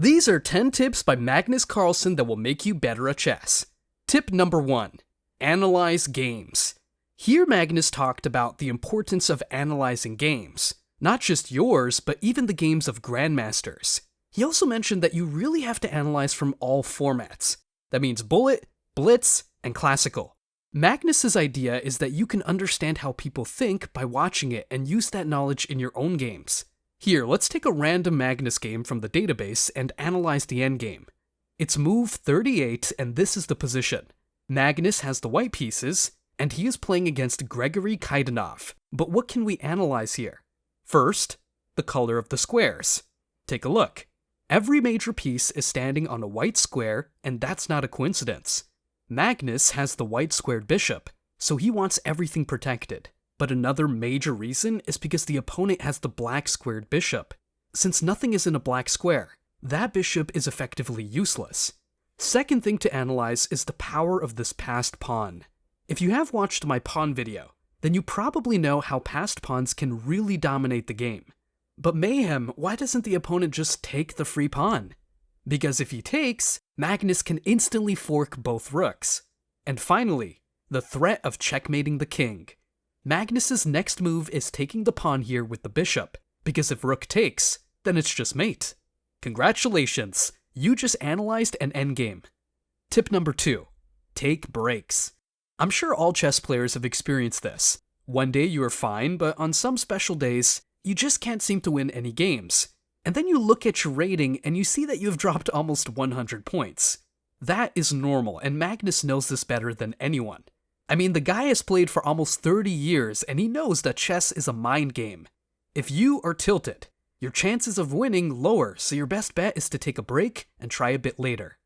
These are 10 tips by Magnus Carlsen that will make you better at chess. Tip number 1. Analyze games. Here Magnus talked about the importance of analyzing games. Not just yours, but even the games of grandmasters. He also mentioned that you really have to analyze from all formats. That means bullet, blitz, and classical. Magnus's idea is that you can understand how people think by watching it and use that knowledge in your own games. Here, let's take a random Magnus game from the database and analyze the endgame. It's move 38 and this is the position. Magnus has the white pieces, and he is playing against Gregory Kaidanov. But what can we analyze here? First, the color of the squares. Take a look. Every major piece is standing on a white square, and that's not a coincidence. Magnus has the white squared bishop, so he wants everything protected. But another major reason is because the opponent has the black squared bishop. Since nothing is in a black square, that bishop is effectively useless. Second thing to analyze is the power of this passed pawn. If you have watched my pawn video, then you probably know how passed pawns can really dominate the game. But mayhem, why doesn't the opponent just take the free pawn? Because if he takes, Magnus can instantly fork both rooks. And finally, the threat of checkmating the king. Magnus's next move is taking the pawn here with the bishop, because if rook takes, then it's just mate. Congratulations, you just analyzed an endgame. Tip number 2, take breaks. I'm sure all chess players have experienced this. One day you are fine, but on some special days, you just can't seem to win any games. And then you look at your rating and you see that you've dropped almost 100 points. That is normal, and Magnus knows this better than anyone. I mean, the guy has played for almost 30 years, and he knows that chess is a mind game. If you are tilted, your chances of winning lower, so your best bet is to take a break and try a bit later.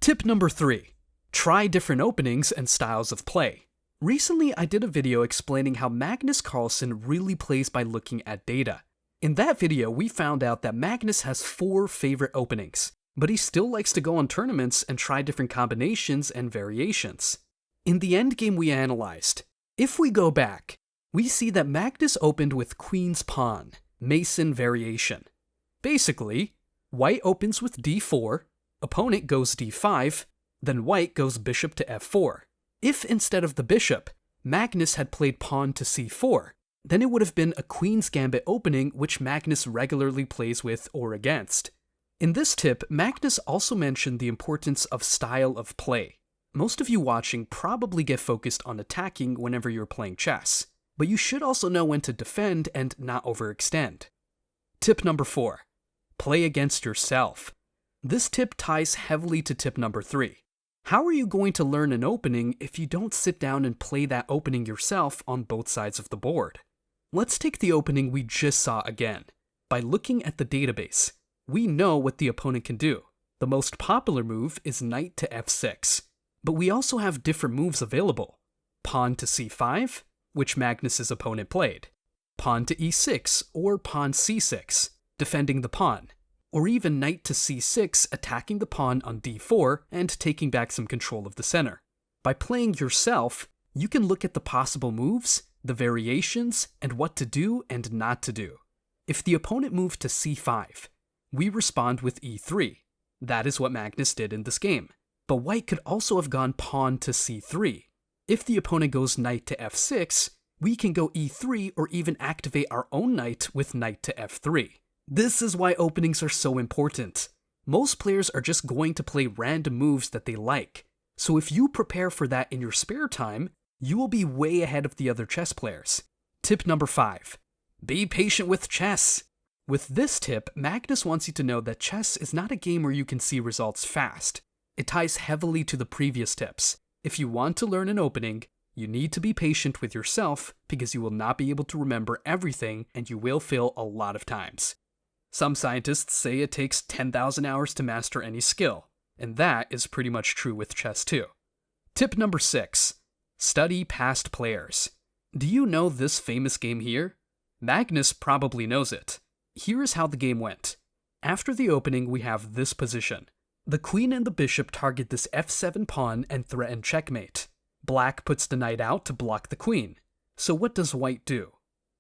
Tip number 3. Try different openings and styles of play. Recently, I did a video explaining how Magnus Carlsen really plays by looking at data. In that video, we found out that Magnus has 4 favorite openings, but he still likes to go on tournaments and try different combinations and variations. In the endgame we analyzed, if we go back, we see that Magnus opened with Queen's Pawn, Mason variation. Basically, White opens with d4, opponent goes d5, then White goes bishop to f4. If instead of the bishop, Magnus had played pawn to c4, then it would have been a Queen's Gambit opening which Magnus regularly plays with or against. In this tip, Magnus also mentioned the importance of style of play. Most of you watching probably get focused on attacking whenever you're playing chess, but you should also know when to defend and not overextend. Tip number 4. Play against yourself. This tip ties heavily to tip number 3. How are you going to learn an opening if you don't sit down and play that opening yourself on both sides of the board? Let's take the opening we just saw again. By looking at the database, we know what the opponent can do. The most popular move is knight to f6. But we also have different moves available. Pawn to c5, which Magnus's opponent played. Pawn to e6 or pawn c6, defending the pawn. Or even knight to c6, attacking the pawn on d4 and taking back some control of the center. By playing yourself, you can look at the possible moves, the variations, and what to do and not to do. If the opponent moved to c5, we respond with e3. That is what Magnus did in this game. But White could also have gone pawn to c3. If the opponent goes knight to f6, we can go e3 or even activate our own knight with knight to f3. This is why openings are so important. Most players are just going to play random moves that they like. So if you prepare for that in your spare time, you will be way ahead of the other chess players. Tip number 5. Be patient with chess. With this tip, Magnus wants you to know that chess is not a game where you can see results fast. It ties heavily to the previous tips. If you want to learn an opening, you need to be patient with yourself because you will not be able to remember everything and you will fail a lot of times. Some scientists say it takes 10,000 hours to master any skill, and that is pretty much true with chess too. Tip number 6. Study past players. Do you know this famous game here? Magnus probably knows it. Here is how the game went. After the opening, we have this position. The queen and the bishop target this f7 pawn and threaten checkmate. Black puts the knight out to block the queen. So what does White do?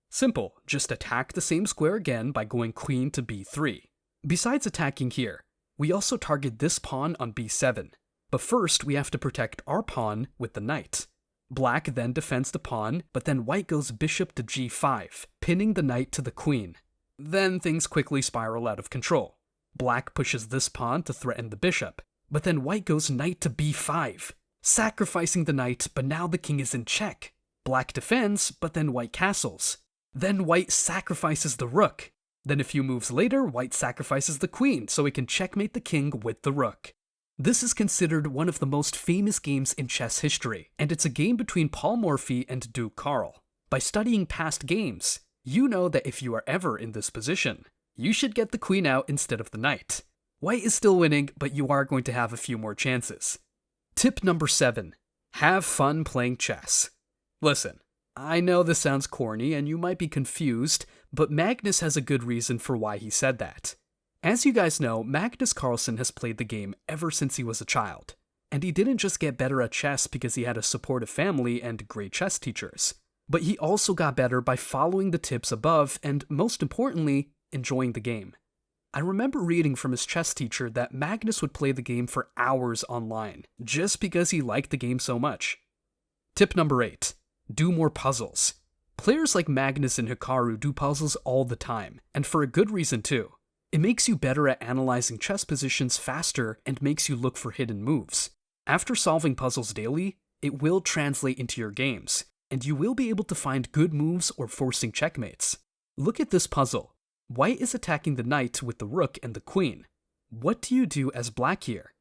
Simple, just attack the same square again by going queen to b3. Besides attacking here, We also target this pawn on b7, but first we have to protect our pawn with the knight. Black then defends the pawn, but then white goes bishop to g5, pinning the knight to the queen. Then things quickly spiral out of control. Black pushes this pawn to threaten the bishop, but then white goes knight to b5, sacrificing the knight, but now the king is in check. Black defends, but then white castles. Then white sacrifices the rook. Then a few moves later, white sacrifices the queen so he can checkmate the king with the rook. This is considered one of the most famous games in chess history, and it's a game between Paul Morphy and Duke Carl. By studying past games, you know that if you are ever in this position, you should get the queen out instead of the knight. White is still winning, but you are going to have a few more chances. Tip number 7. Have fun playing chess. Listen, I know this sounds corny and you might be confused, but Magnus has a good reason for why he said that. As you guys know, Magnus Carlsen has played the game ever since he was a child. And he didn't just get better at chess because he had a supportive family and great chess teachers, but he also got better by following the tips above and, most importantly, enjoying the game. I remember reading from his chess teacher that Magnus would play the game for hours online, just because he liked the game so much. Tip number 8. Do more puzzles. Players like Magnus and Hikaru do puzzles all the time, and for a good reason too. It makes you better at analyzing chess positions faster and makes you look for hidden moves. After solving puzzles daily, it will translate into your games, and you will be able to find good moves or forcing checkmates. Look at this puzzle. White is attacking the knight with the rook and the queen. What do you do as black here?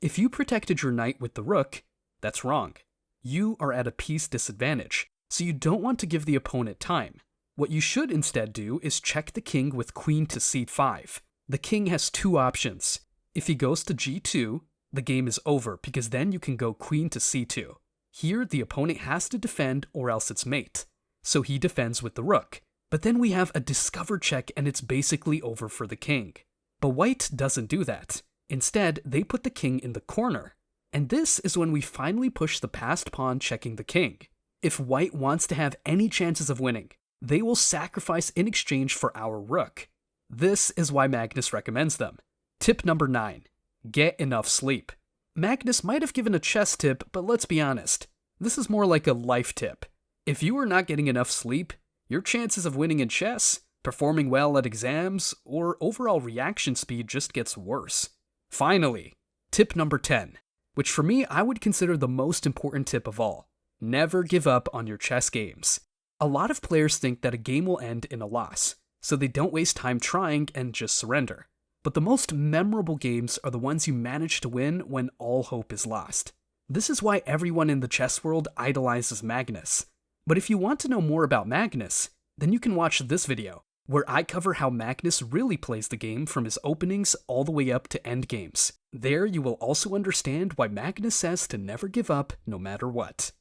If you protected your knight with the rook, that's wrong. You are at a piece disadvantage, so you don't want to give the opponent time. What you should instead do is check the king with queen to c5. The king has two options. If he goes to g2, the game is over because then you can go queen to c2. Here, the opponent has to defend or else it's mate. So he defends with the rook. But then we have a discover check and it's basically over for the king. But white doesn't do that. Instead, they put the king in the corner. And this is when we finally push the passed pawn checking the king. If white wants to have any chances of winning, they will sacrifice in exchange for our rook. This is why Magnus recommends them. Tip number 9. Get enough sleep. Magnus might have given a chess tip, but let's be honest. This is more like a life tip. If you are not getting enough sleep, your chances of winning in chess, performing well at exams, or overall reaction speed just gets worse. Finally, tip number 10, which for me I would consider the most important tip of all. Never give up on your chess games. A lot of players think that a game will end in a loss, so they don't waste time trying and just surrender. But the most memorable games are the ones you manage to win when all hope is lost. This is why everyone in the chess world idolizes Magnus. But if you want to know more about Magnus, then you can watch this video, where I cover how Magnus really plays the game from his openings all the way up to endgames. There you will also understand why Magnus says to never give up no matter what.